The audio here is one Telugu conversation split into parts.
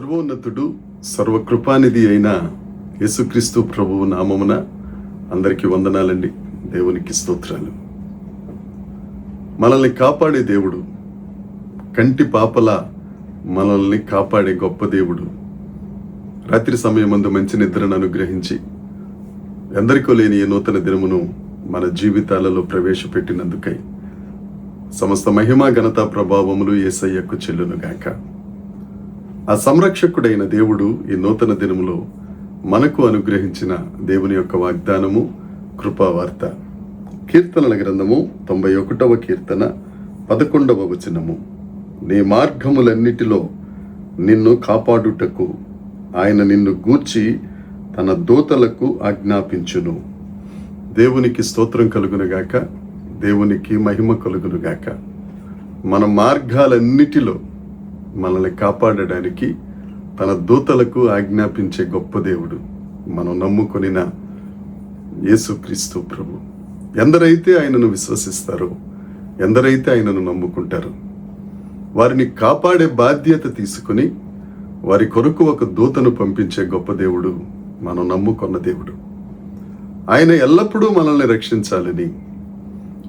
సర్వోన్నతుడు సర్వకృపానిధి అయిన యేసుక్రీస్తు ప్రభువు నామమున అందరికీ వందనాలండి. దేవునికి స్తోత్రాలు. మనల్ని కాపాడే దేవుడు, కంటి పాపల మనల్ని కాపాడే గొప్ప దేవుడు. రాత్రి సమయమందు మంచి నిద్రను అనుగ్రహించి ఎందరికో లేని ఈ నూతన దినమును మన జీవితాలలో ప్రవేశపెట్టినందుకై సమస్త మహిమ ఘనత ప్రభావములు యేసయ్యకు చెల్లునుగాక. ఆ సంరక్షకుడైన దేవుడు ఈ నూతన దినములో మనకు అనుగ్రహించిన దేవుని యొక్క వాగ్దానము, కృపావార్త. కీర్తనల గ్రంథము 91వ కీర్తన 11వ వచనము. నీ మార్గములన్నిటిలో నిన్ను కాపాడుటకు ఆయన నిన్ను గూర్చి తన దూతలకు ఆజ్ఞాపించును. దేవునికి స్తోత్రం కలుగునుగాక, దేవునికి మహిమ కలుగునుగాక. మన మార్గాలన్నిటిలో మనల్ని కాపాడడానికి తన దూతలకు ఆజ్ఞాపించే గొప్ప దేవుడు మనం నమ్ముకొనిన యేసుక్రీస్తు ప్రభు. ఎందరైతే ఆయనను విశ్వసిస్తారో, ఎందరైతే ఆయనను నమ్ముకుంటారో వారిని కాపాడే బాధ్యత తీసుకుని వారి కొరకు ఒక దూతను పంపించే గొప్ప దేవుడు మనం నమ్ముకున్న దేవుడు. ఆయన ఎల్లప్పుడూ మనల్ని రక్షించాలని,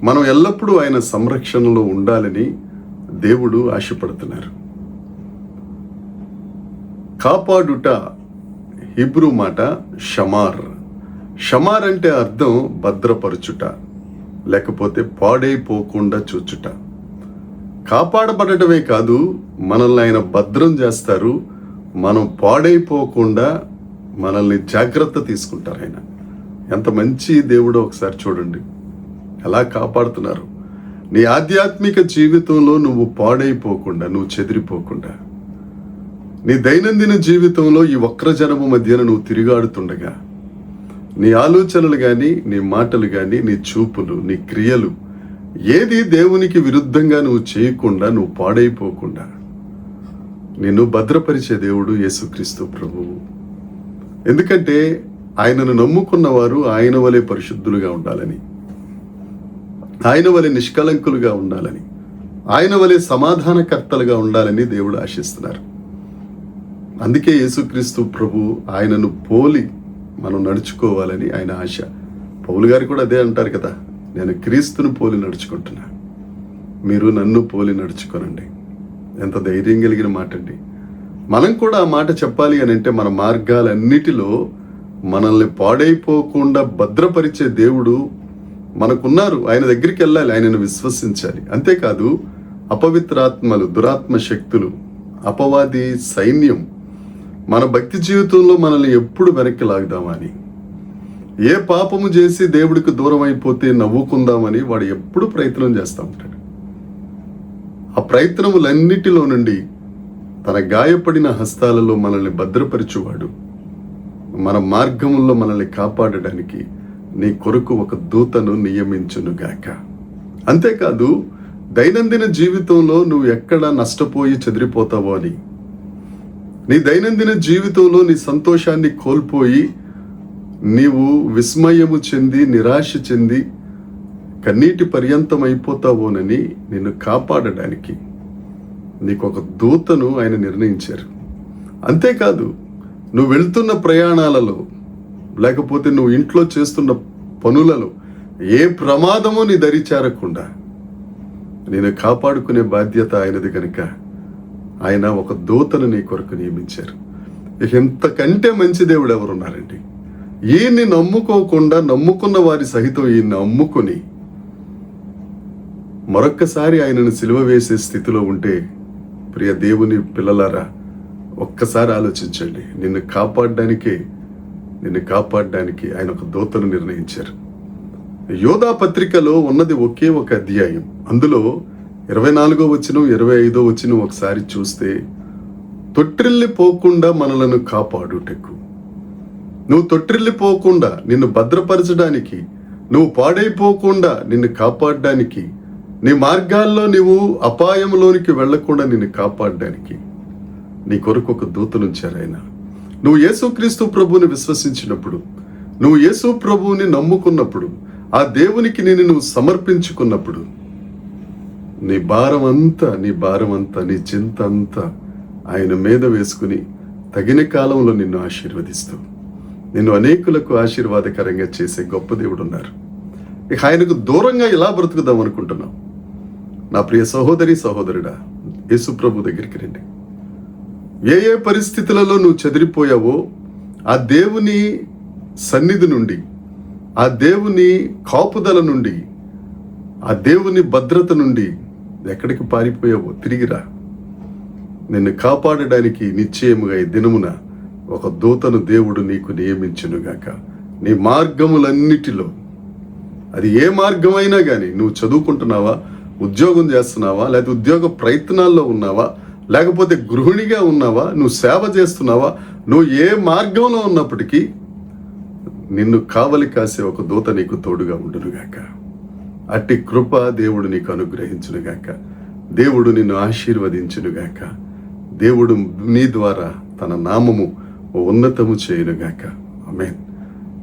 మనం ఎల్లప్పుడూ ఆయన సంరక్షణలో ఉండాలని దేవుడు ఆశపడుతున్నారు. కాపాడుట హిబ్రూ మాట షమార్. షమార్ అంటే అర్థం భద్రపరచుట, లేకపోతే పాడైపోకుండా చూచుట. కాపాడబడటమే కాదు, మనల్ని ఆయన భద్రం చేస్తారు. మనం పాడైపోకుండా మనల్ని జాగ్రత్త తీసుకుంటారు ఆయన. ఎంత మంచి దేవుడో ఒకసారి చూడండి, ఎలా కాపాడుతున్నారు. నీ ఆధ్యాత్మిక జీవితంలో నువ్వు పాడైపోకుండా, నువ్వు చెదిరిపోకుండా, నీ దైనందిన జీవితంలో ఈ వక్రజనము మధ్యన నువ్వు తిరిగాడుతుండగా నీ ఆలోచనలు కానీ, నీ మాటలు కానీ, నీ చూపులు, నీ క్రియలు ఏది దేవునికి విరుద్ధంగా నువ్వు చేయకుండా, నువ్వు పాడైపోకుండా నిన్ను భద్రపరిచే దేవుడు యేసుక్రీస్తు ప్రభువు. ఎందుకంటే ఆయనను నమ్ముకున్న వారు ఆయన వలె పరిశుద్ధులుగా ఉండాలని, ఆయన వలె నిష్కలంకులుగా ఉండాలని, ఆయన వలె సమాధానకర్తలుగా ఉండాలని దేవుడు ఆశిస్తున్నారు. అందుకే యేసుక్రీస్తు ప్రభు ఆయనను పోలి మనం నడుచుకోవాలని ఆయన ఆశ. పౌలు గారు కూడా అదే అంటారు కదా, నేను క్రీస్తును పోలి నడుచుకుంటున్నా, మీరు నన్ను పోలి నడుచుకోనండి. ఎంత ధైర్యం కలిగిన మాట అండి. మనం కూడా ఆ మాట చెప్పాలి అని అంటే మన మార్గాలన్నిటిలో మనల్ని పాడైపోకుండా భద్రపరిచే దేవుడు మనకున్నారు. ఆయన దగ్గరికి వెళ్ళాలి, ఆయనను విశ్వసించాలి. అంతేకాదు అపవిత్రాత్మలు, దురాత్మ శక్తులు, అపవాది సైన్యం మన భక్తి జీవితంలో మనల్ని ఎప్పుడు వెనక్కి లాగుదామని, ఏ పాపము చేసి దేవుడికి దూరం అయిపోతే నవ్వుకుందామని వాడు ఎప్పుడు ప్రయత్నం చేస్తూ ఉంటాడు. ఆ ప్రయత్నములన్నిటిలో నుండి తన గాయపడిన హస్తాలలో మనల్ని భద్రపరచువాడు మన మార్గముల్లో మనల్ని కాపాడడానికి నీ కొరకు ఒక దూతను నియమించునుగాక. అంతేకాదు దైనందిన జీవితంలో నువ్వు ఎక్కడ నష్టపోయి చెదిరిపోతావో అని, నీ దైనందిన జీవితంలో నీ సంతోషాన్ని కోల్పోయి నీవు విస్మయము చెంది, నిరాశ చెంది, కన్నీటి పర్యంతం అయిపోతావోనని నిన్ను కాపాడడానికి నీకు ఒక దూతను ఆయన నిర్ణయించారు. అంతేకాదు నువ్వు వెళ్తున్న ప్రయాణాలలో, లేకపోతే నువ్వు ఇంట్లో చేస్తున్న పనులలో ఏ ప్రమాదము నీ దరి చేరకుండా నేను కాపాడుకునే బాధ్యత ఆయనది కనుక ఆయన ఒక దూతను నీ కొరకు నియమించారు. ఇంతకంటే మంచి దేవుడు ఎవరున్నారండి? ఈయన్ని నమ్ముకోకుండా, నమ్ముకున్న వారి సహితం ఈయన్ని అమ్ముకొని మరొక్కసారి ఆయనను సిలువ వేసే స్థితిలో ఉంటే, ప్రియ దేవుని పిల్లలారా, ఒక్కసారి ఆలోచించండి. నిన్ను కాపాడడానికి ఆయన ఒక దూతను నిర్ణయించారు. యోధా పత్రికలో ఉన్నది ఒకే ఒక అధ్యాయం. అందులో 24వ వచనం, 25వ వచనం ఒకసారి చూస్తే, తొట్టిల్లిపోకుండా మనలను కాపాడుటకు, నువ్వు తొట్టిల్లిపోకుండా నిన్ను భద్రపరచడానికి, నువ్వు పాడైపోకుండా నిన్ను కాపాడడానికి, నీ మార్గాల్లో నువ్వు అపాయంలోనికి వెళ్లకుండా నిన్ను కాపాడడానికి నీ కొరకు ఒక దూతనుంచారు ఆయన. నువ్వు యేసుక్రీస్తు ప్రభువుని విశ్వసించినప్పుడు, నువ్వు యేసు ప్రభువుని నమ్ముకున్నప్పుడు, ఆ దేవునికి నువ్వు సమర్పించుకున్నప్పుడు నీ భారం అంతా, నీ చింత అంతా ఆయన మీద వేసుకుని తగిన కాలంలో నిన్ను ఆశీర్వదిస్తూ నిన్ను అనేకులకు ఆశీర్వాదకరంగా చేసే గొప్ప దేవుడు ఉన్నారు. ఇక ఆయనకు దూరంగా ఎలా బ్రతుకుదాం అనుకుంటున్నావు? నా ప్రియ సహోదరి సహోదరుడా, యేసు ప్రభు దగ్గరికి రండి. ఏ ఏ పరిస్థితులలో నువ్వు చెదిరిపోయావో ఆ దేవుని సన్నిధి నుండి, ఆ దేవుని కాపుదల నుండి, ఆ దేవుని భద్రత నుండి ఎక్కడికి పారిపోయావో తిరిగిరా. నిన్ను కాపాడడానికి నిశ్చయముగా ఈ దినమున ఒక దూతను దేవుడు నీకు నియమించునుగాక. నీ మార్గములన్నిటిలో, అది ఏ మార్గమైనా కానీ, నువ్వు చదువుకుంటున్నావా, ఉద్యోగం చేస్తున్నావా, లేకపోతే ఉద్యోగ ప్రయత్నాల్లో ఉన్నావా, లేకపోతే గృహిణిగా ఉన్నావా, నువ్వు సేవ చేస్తున్నావా, నువ్వు ఏ మార్గంలో ఉన్నప్పటికీ నిన్ను కావలి కాసే ఒక దూత నీకు తోడుగా ఉండునుగాక. అట్టి కృప దేవుడు నీకు అనుగ్రహించునుగాక. దేవుడు నిన్ను ఆశీర్వదించునుగాక. దేవుడు నీ ద్వారా తన నామము ఉన్నతము చేయునుగాక. ఆమేన్.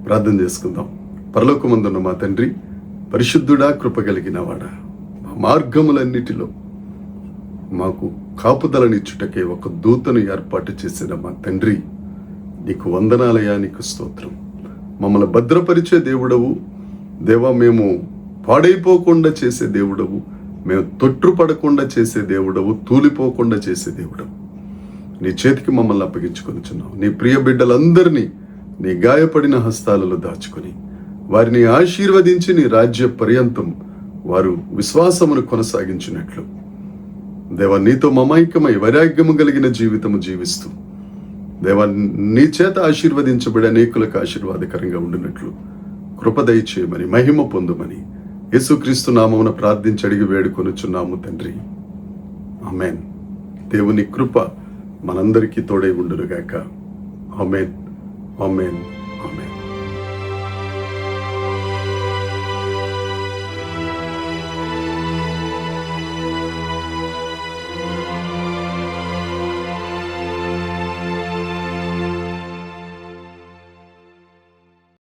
ప్రార్థన చేసుకుందాం. పరలోకమందున్న మా తండ్రి, పరిశుద్ధుడా, కృప కలిగిన వాడా, మా మార్గములన్నిటిలో మాకు కాపుదలనిచ్చుటకే ఒక దూతను ఏర్పాటు చేసిన మా తండ్రి, నీకు వందనాలయా, నీకు స్తోత్రం. మమ్మల్ని భద్రపరిచే దేవుడవు దేవా, మేము పాడైపోకుండా చేసే దేవుడవు, మేము తొట్టుపడకుండా చేసే దేవుడవు, తూలిపోకుండా చేసే దేవుడవు. నీ చేతికి మమ్మల్ని అప్పగించుకొనిచున్నావు. నీ ప్రియ బిడ్డలందరినీ నీ గాయపడిన హస్తాలలో దాచుకొని వారిని ఆశీర్వదించి నీ రాజ్య పర్యంతం వారు విశ్వాసమును కొనసాగించినట్లు దేవా, నీతో మమైక్యమై వైరాగ్యము కలిగిన జీవితము జీవిస్తూ దేవా, నీ చేత ఆశీర్వదించబడి అనేకులకు ఆశీర్వాదకరంగా ఉండినట్లు కృప దయచేయమని, మహిమ పొందుమని యేసుక్రీస్తు నామమున ప్రార్థించి అడిగి వేడుకొనుచున్నాము తండ్రి. ఆమేన్. దేవుని కృప మనందరికీ తోడై ఉండునుగాక. ఆమేన్, ఆమేన్, ఆమేన్.